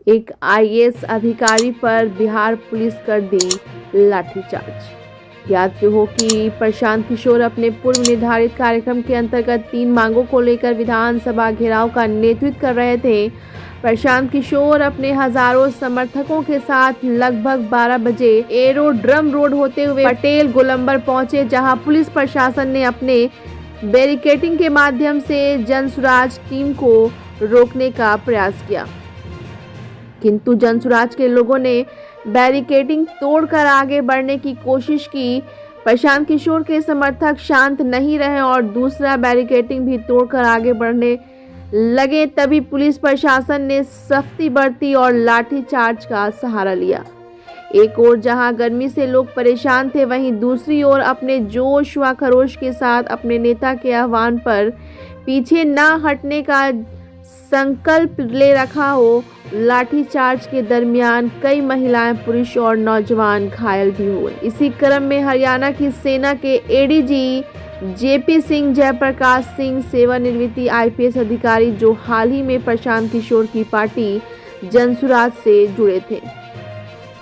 एक आईएएस अधिकारी पर बिहार पुलिस कर दी लाठीचार्ज। याद हो कि प्रशांत किशोर अपने पूर्व निर्धारित कार्यक्रम के अंतर्गत 3 मांगों को लेकर विधानसभा घेराव का नेतृत्व कर रहे थे। प्रशांत किशोर अपने हजारों समर्थकों के साथ लगभग 12 बजे एरोड्रम रोड होते हुए पटेल गोलंबर पहुंचे, जहां पुलिस प्रशासन ने अपने बैरिकेडिंग के माध्यम से जनसुराज टीम को रोकने का प्रयास किया, किंतु जनसुराज के लोगों ने बैरिकेडिंग तोड़कर आगे बढ़ने की कोशिश की। प्रशांत किशोर के समर्थक शांत नहीं रहे और दूसरा बैरिकेडिंग भी तोड़कर आगे बढ़ने लगे। तभी पुलिस प्रशासन ने सख्ती बरती और लाठीचार्ज का सहारा लिया। एक ओर जहां गर्मी से लोग परेशान थे, वहीं दूसरी ओर अपने जोश व खरोश के साथ अपने नेता के आह्वान पर पीछे न हटने का संकल्प ले रखा हो। लाठीचार्ज के दरमियान कई महिलाएं, पुरुष और नौजवान घायल भी हुए। इसी क्रम में हरियाणा की सेना के एडीजी जेपी सिंह, जयप्रकाश सिंह, सेवानिवृत्त आईपीएस अधिकारी, जो हाल ही में प्रशांत किशोर की पार्टी जनसुराज से जुड़े थे,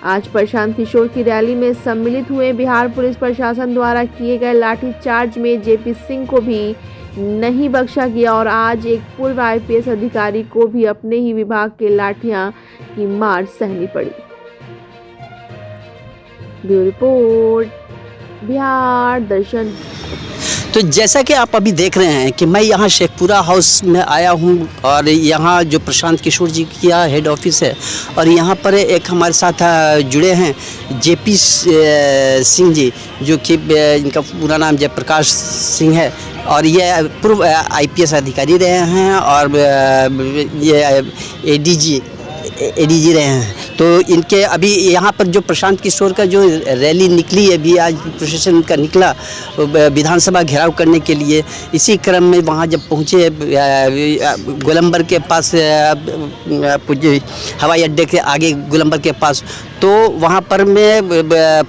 आज प्रशांत किशोर की रैली में सम्मिलित हुए। बिहार पुलिस प्रशासन द्वारा किए गए लाठीचार्ज में जेपी सिंह को भी नहीं बख्शा गया और आज एक पूर्व आईपीएस अधिकारी को भी अपने ही विभाग के लाठियां की मार सहनी पड़ी। ब्यूरो रिपोर्ट, बिहार दर्शन। तो जैसा कि आप अभी देख रहे हैं कि मैं यहाँ शेखपुरा हाउस में आया हूँ और यहाँ जो प्रशांत किशोर जी का हेड ऑफिस है और यहाँ पर एक हमारे साथ जुड़े हैं जेपी सिंह जी, जो कि इनका पूरा नाम जयप्रकाश सिंह है और ये पूर्व आईपीएस अधिकारी रहे हैं और ये एडीजी रहे हैं। तो इनके अभी यहाँ पर जो प्रशांत किशोर का जो रैली निकली है, अभी आज प्रशासन का निकला विधानसभा घेराव करने के लिए, इसी क्रम में वहाँ जब पहुँचे गोलंबर के पास, हवाई अड्डे के आगे गोलंबर के पास, तो वहाँ पर में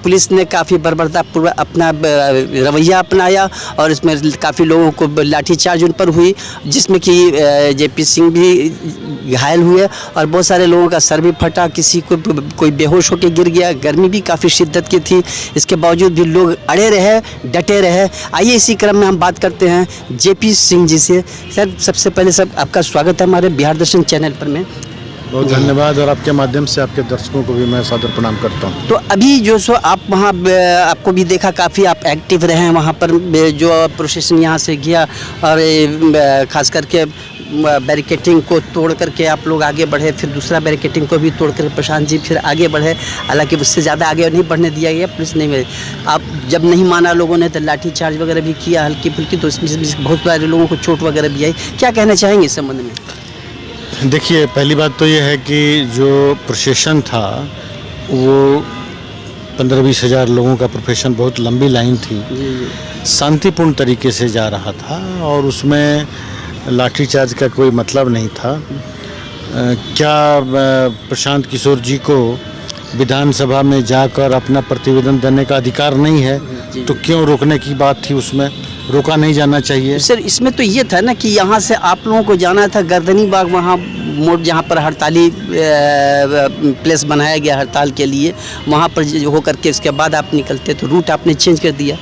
पुलिस ने काफ़ी बर्बरतापूर्वक अपना रवैया अपनाया और इसमें काफ़ी लोगों को लाठीचार्ज उन पर हुई, जिसमें कि जेपी सिंह भी घायल हुए और बहुत सारे लोगों का सर भी फटा, किसी को कोई बेहोश होकर गिर गया। गर्मी भी काफ़ी शिद्दत की थी, इसके बावजूद भी लोग अड़े रहे, डटे रहे। आइए इसी क्रम में हम बात करते हैं जेपी सिंह जी से। सर, सबसे पहले सब आपका स्वागत है हमारे बिहार दर्शन चैनल पर में। बहुत धन्यवाद और आपके माध्यम से आपके दर्शकों को भी मैं सादर प्रणाम करता हूँ। तो अभी जो सो आप वहाँ आपको भी देखा, काफ़ी आप एक्टिव रहे हैं वहाँ पर, जो प्रोसेशन यहाँ से गया और ख़ास करके बैरिकेडिंग को तोड़ करके आप लोग आगे बढ़े, फिर दूसरा बैरिकेडिंग को भी तोड़ कर प्रशांत जी फिर आगे बढ़े। हालांकि उससे ज़्यादा आगे नहीं बढ़ने दिया गया, पुलिस नहीं मिली। आप जब नहीं माना लोगों ने तो लाठीचार्ज वगैरह भी किया हल्की फुल्की, तो इसमें बहुत सारे लोगों को चोट वगैरह भी आई। क्या कहना चाहेंगे इस संबंध में? देखिए, पहली बात तो ये है कि जो प्रोसेशन था वो 15-20 हज़ार लोगों का प्रोसेशन, बहुत लंबी लाइन थी, शांतिपूर्ण तरीके से जा रहा था और उसमें लाठीचार्ज का कोई मतलब नहीं था। क्या प्रशांत किशोर जी को विधानसभा में जाकर अपना प्रतिवेदन देने का अधिकार नहीं है? तो क्यों रोकने की बात थी? उसमें रोका नहीं जाना चाहिए। सर, इसमें तो ये था ना कि यहाँ से आप लोगों को जाना था गर्दनी बाग, वहाँ मोड़ जहाँ पर हड़ताली प्लेस बनाया गया हड़ताल के लिए, वहाँ पर होकर के उसके बाद आप निकलते, तो रूट आपने चेंज कर दिया।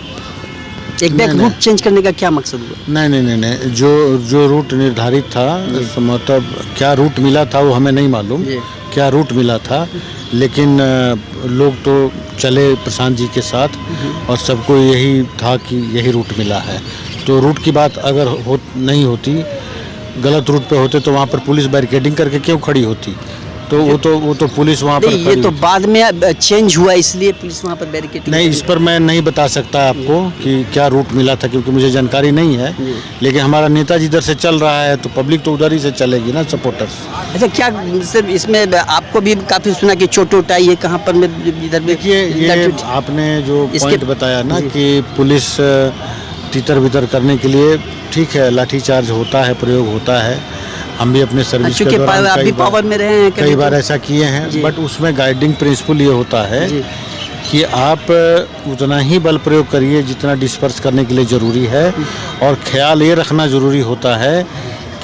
एक बैक रूट चेंज करने का क्या मकसद हुआ? नहीं, जो रूट निर्धारित था, मतलब क्या रूट मिला था वो हमें नहीं मालूम, क्या रूट मिला था, लेकिन लोग तो चले प्रशांत जी के साथ और सबको यही था कि यही रूट मिला है। तो रूट की बात अगर नहीं होती, गलत रूट पे होते, तो वहाँ पर पुलिस बैरिकेडिंग करके क्यों खड़ी होती? तो वो तो पुलिस वहाँ पर ये तो बाद में चेंज हुआ, इसलिए पुलिस वहाँ पर बैरिकेडिंग। नहीं, इस पर मैं नहीं बता सकता आपको कि क्या रूट मिला था, क्योंकि मुझे जानकारी नहीं है। लेकिन हमारा नेता जिधर से चल रहा है तो पब्लिक तो उधर ही से चलेगी ना, सपोर्टर्स। अच्छा, क्या सर इसमें आपको भी काफ़ी सुना कि चोट वोट आई है कहाँ पर में इधर? देखिए, ये आपने जो पॉइंट बताया ना कि पुलिस तितर बितर करने के लिए, ठीक है, लाठीचार्ज होता है, प्रयोग होता है। हम भी अपने सर्विस के दौरान कई बार ऐसा किए हैं, बट उसमें गाइडिंग प्रिंसिपल ये होता है कि आप उतना ही बल प्रयोग करिए जितना डिस्पर्स करने के लिए ज़रूरी है, और ख्याल ये रखना ज़रूरी होता है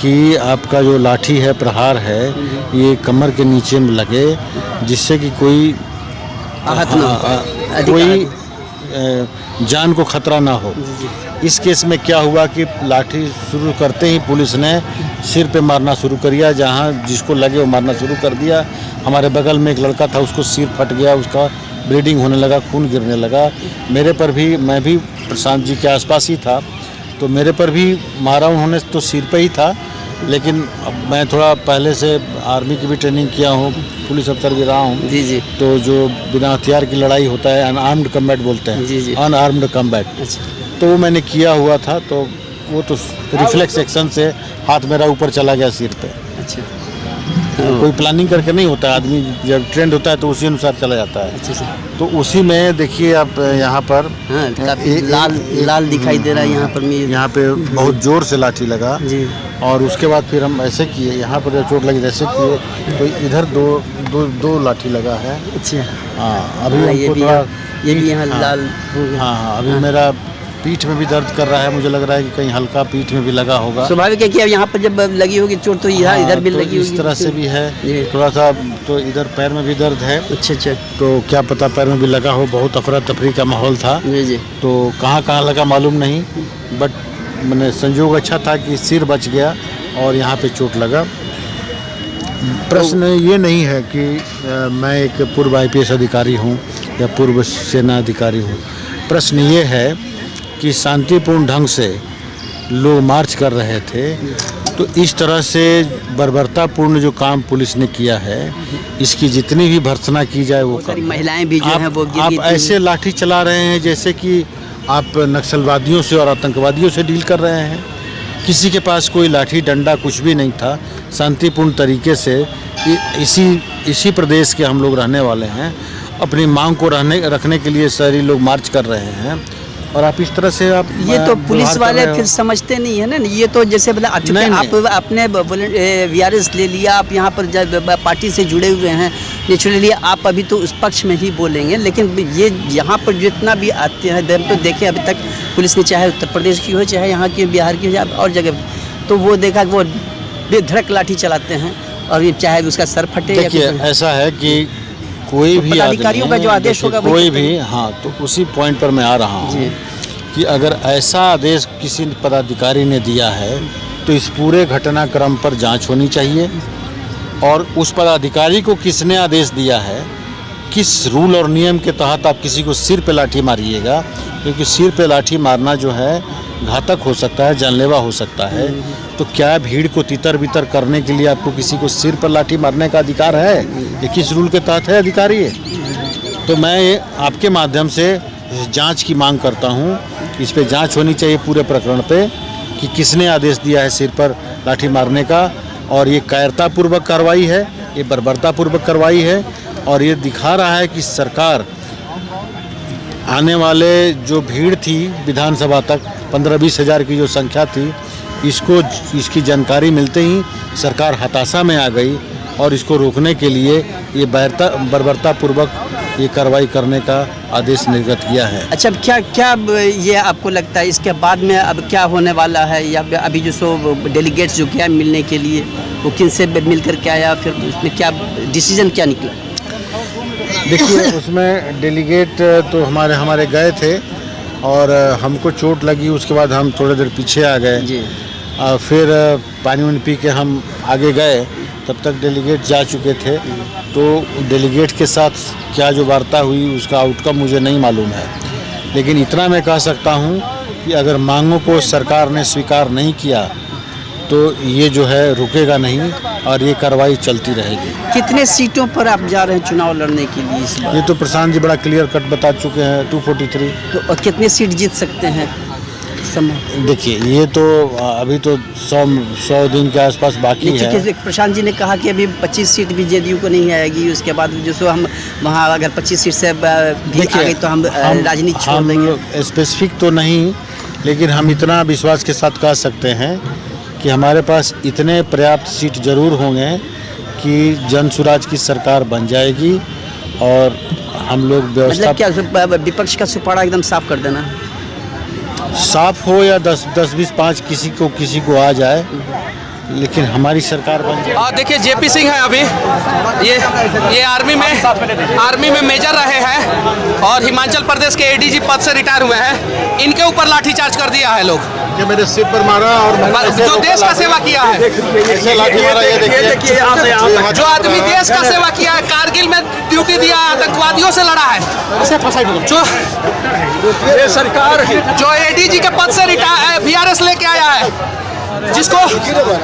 कि आपका जो लाठी है, प्रहार है, ये कमर के नीचे में लगे, जिससे कि कोई आहत ना हो, कोई जान को खतरा ना हो। इस केस में क्या हुआ कि लाठी शुरू करते ही पुलिस ने सिर पे मारना शुरू कर दिया, जहाँ जिसको लगे वो मारना शुरू कर दिया। हमारे बगल में एक लड़का था, उसको सिर फट गया, उसका ब्लीडिंग होने लगा, खून गिरने लगा। मेरे पर भी, मैं भी प्रशांत जी के आसपास ही था, तो मेरे पर भी मारा उन्होंने, तो सिर पे ही था। लेकिन अब मैं थोड़ा पहले से आर्मी की भी ट्रेनिंग किया हूँ, पुलिस अफसर भी रहा हूँ। जी जी। तो जो बिना हथियार की लड़ाई होता है, अनआर्म्ड कम्बैट बोलते हैं। जी जी। अनआर्म्ड कम्बैट, अच्छा। तो वो मैंने किया हुआ था। तो वो तो रिफ्लेक्स एक्शन से हाथ मेरा ऊपर चला गया सिर पे। अच्छा। कोई प्लानिंग करके नहीं होता, आदमी जब ट्रेंड होता है तो उसी अनुसार चला जाता है। अच्छा। तो उसी में देखिए आप यहाँ पर, हाँ, काफी लाल लाल दिखाई दे रहा है यहाँ पर। यहाँ पे बहुत जोर से लाठी लगा जी। और उसके बाद फिर हम ऐसे किए, यहाँ पर जब चोट लगी ऐसे किए, तो इधर दो लाठी लगा है। अच्छा। हाँ, अभी हाँ, हमको थोड़ा ये भी यहाँ हाँ, लाल हो गया। हाँ, अभी मेरा पीठ में भी दर्द कर रहा है, मुझे लग रहा है कि कहीं हल्का पीठ में भी लगा होगा। स्वाभाविक है कि अब यहाँ पर जब लगी होगी चोट तो यहाँ इधर भी तो लगी होगी। इस तरह से भी जी। है, थोड़ा सा। तो इधर पैर में भी दर्द है। अच्छा अच्छा। तो क्या पता पैर में भी लगा हो, बहुत अफरा तफरी का माहौल था। जी जी। तो कहाँ लगा मालूम नहीं, बट मैंने संजोग अच्छा था कि सिर बच गया और यहाँ पे चोट लगा। प्रश्न ये नहीं है कि मैं एक पूर्व IPS अधिकारी हूँ या पूर्व सेना अधिकारी हूँ। प्रश्न ये है कि शांतिपूर्ण ढंग से लोग मार्च कर रहे थे, तो इस तरह से बर्बरतापूर्ण जो काम पुलिस ने किया है, इसकी जितनी भी भर्त्सना की जाए वो सारी कम। महिलाएं भी जो हैं वो गिर आप गिर ऐसे लाठी चला रहे हैं जैसे कि आप नक्सलवादियों से और आतंकवादियों से डील कर रहे हैं। किसी के पास कोई लाठी डंडा कुछ भी नहीं था। शांतिपूर्ण तरीके से इसी प्रदेश के हम लोग रहने वाले हैं, अपनी मांग को रखने के लिए सारे लोग मार्च कर रहे हैं, और आप इस तरह से आप ये तो पुलिस वाले फिर समझते नहीं है ना। ये तो जैसे मतलब आप अपने VRS ले लिया, आप यहाँ पर जब पार्टी से जुड़े हुए हैं, नेचुरली आप अभी तो उस पक्ष में ही बोलेंगे। लेकिन ये यहाँ पर जितना भी आते हैं, तो देखें अभी तक पुलिस ने, चाहे उत्तर प्रदेश की हो, चाहे यहाँ की बिहार की हो, और जगह, तो वो देखा कि वो बेधड़क लाठी चलाते हैं, और ये चाहे उसका सर फटे। देखिए ऐसा है कि कोई भी अधिकारियों का जो आदेश होगा कोई भी, हाँ, तो उसी पॉइंट पर मैं आ रहा हूँ कि अगर ऐसा आदेश किसी पदाधिकारी ने दिया है तो इस पूरे घटनाक्रम पर जांच होनी चाहिए, और उस पदाधिकारी को किसने आदेश दिया है, किस रूल और नियम के तहत आप किसी को सिर पे लाठी मारिएगा, क्योंकि सिर पे लाठी मारना जो है घातक हो सकता है, जानलेवा हो सकता है। तो क्या भीड़ को तितर बितर करने के लिए आपको किसी को सिर पर लाठी मारने का अधिकार है? ये किस रूल के तहत है अधिकारी है? तो मैं आपके माध्यम से जांच की मांग करता हूं, इस पे जांच होनी चाहिए पूरे प्रकरण पे कि किसने आदेश दिया है सिर पर लाठी मारने का। और ये कायरतापूर्वक कार्रवाई है, ये बर्बरतापूर्वक कार्रवाई है, और ये दिखा रहा है कि सरकार आने वाले जो भीड़ थी विधानसभा तक 15-20 हज़ार की जो संख्या थी, इसकी जानकारी मिलते ही सरकार हताशा में आ गई और इसको रोकने के लिए ये बर्बरतापूर्वक ये कार्रवाई करने का आदेश निर्गत किया है। अच्छा, क्या ये आपको लगता है इसके बाद में अब क्या होने वाला है, या अभी जो सो डेलीगेट्स जो गया मिलने के लिए, वो किन से मिल कर के आया, फिर उसमें क्या डिसीजन क्या निकला? देखिए उसमें डेलीगेट तो हमारे गए थे, और हमको चोट लगी, उसके बाद हम थोड़ी देर पीछे आ गए जी। फिर पानी वानी पी के हम आगे गए, तब तक डेलीगेट जा चुके थे। तो डेलीगेट के साथ क्या जो वार्ता हुई उसका आउटकम मुझे नहीं मालूम है, लेकिन इतना मैं कह सकता हूँ कि अगर मांगों को सरकार ने स्वीकार नहीं किया तो ये जो है रुकेगा नहीं और ये कार्रवाई चलती रहेगी। कितने सीटों पर आप जा रहे हैं चुनाव लड़ने के लिए इस बार? ये तो प्रशांत जी बड़ा क्लियर कट बता चुके हैं, 243। तो और कितने सीट जीत सकते हैं समय? देखिए ये तो अभी तो 100 दिन के आसपास बाकी है। प्रशांत जी ने कहा कि अभी 25 सीट भी JDU को नहीं आएगी, उसके बाद जो सो हम वहाँ अगर 25 सीट से भी आ गई तो हम राजनीति छोड़ देंगे। स्पेसिफिक तो नहीं, लेकिन हम इतना विश्वास के साथ कह सकते हैं कि हमारे पास इतने पर्याप्त सीट जरूर होंगे कि जन स्वराज की सरकार बन जाएगी, और हम लोग व्यवस्था, मतलब क्या विपक्ष का सुपाड़ा एकदम साफ कर देना, साफ हो या 10-20-5 किसी को आ जाए, लेकिन हमारी सरकार बन जाए। और देखिए जेपी सिंह है अभी ये आर्मी में मेजर रहे हैं और हिमाचल प्रदेश के एडीजी पद से रिटायर हुए हैं। इनके ऊपर लाठीचार्ज कर दिया है लोग, ये मेरे सिर पर मारा और जो देश का सेवा किया है, ऐसे लाठी मारा। ये देखिए जो आदमी देश का सेवा किया है, कारगिल में ड्यूटी दिया है, आतंकवादियों से लड़ा है, जो सरकार जो एडीजी के पद से रिटायर वीआरएस लेके आया है, जिसको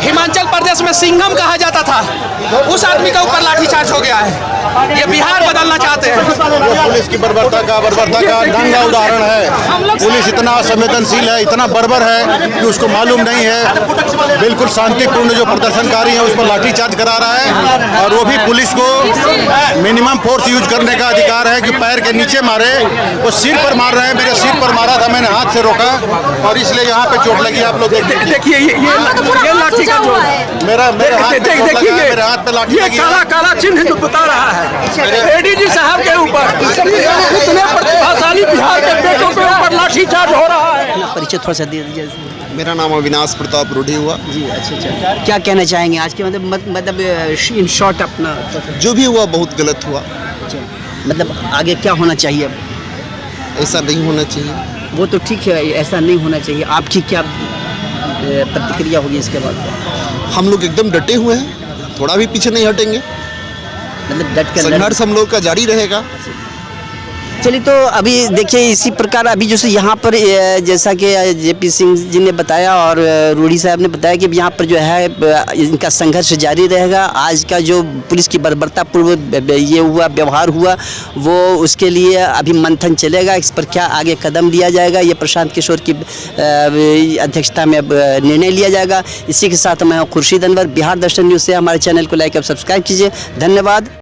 हिमाचल प्रदेश में सिंघम कहा जाता था, उस आदमी के ऊपर लाठीचार्ज हो गया है। ये बिहार बदलना चाहते हैं। पुलिस की बर्बरता का दंगा उदाहरण है। पुलिस इतना संवेदनशील है, इतना बर्बर है कि उसको मालूम नहीं है। बिल्कुल शांतिपूर्ण जो प्रदर्शनकारी है उस पर लाठीचार्ज करा रहा है, और वो भी पुलिस को मिनिमम फोर्स यूज करने का अधिकार है कि पैर के नीचे मारे। वो सिर पर मार रहे हैं, मेरे सिर पर मारा था, मैंने हाथ से रोका और इसलिए यहाँ पे चोट लगी। आप लोग देखिए ये लाठी का जो मेरे हाथ पे लाठी लगी। काला चिन्ह जो बता रहा है एडीजी साहब के ऊपर, इतने प्रतिभाशाली बिहार के बेटों के ऊपर लाठीचार्ज हो रहा है। परिचय थोड़ा सा दे दीजिए। मेरा नाम अविनाश प्रताप रूढ़ी हुआ जी, अच्छा। क्या कहना चाहेंगे आज के मतलब इन शॉर्ट अपना जो भी हुआ बहुत गलत हुआ। मतलब आगे क्या होना चाहिए? ऐसा नहीं होना चाहिए। वो तो ठीक है, ऐसा नहीं होना चाहिए। आपकी क्या प्रतिक्रिया होगी इसके बाद? हम लोग एकदम डटे हुए हैं, थोड़ा भी पीछे नहीं हटेंगे। मतलब डट कर संघर्ष हम लोग का जारी रहेगा। चलिए, तो अभी देखिए इसी प्रकार अभी जैसे यहाँ पर जैसा कि जेपी सिंह जी ने बताया और रूढ़ी साहब ने बताया कि यहाँ पर जो है इनका संघर्ष जारी रहेगा। आज का जो पुलिस की बर्बरतापूर्व ये हुआ व्यवहार हुआ, वो उसके लिए अभी मंथन चलेगा। इस पर क्या आगे कदम लिया जाएगा, ये प्रशांत किशोर की अध्यक्षता में अब निर्णय लिया जाएगा। इसी के साथ मैं खुर्शीद अनवर, बिहार दर्शन न्यूज़ से। हमारे चैनल को लाइक और सब्सक्राइब कीजिए। धन्यवाद।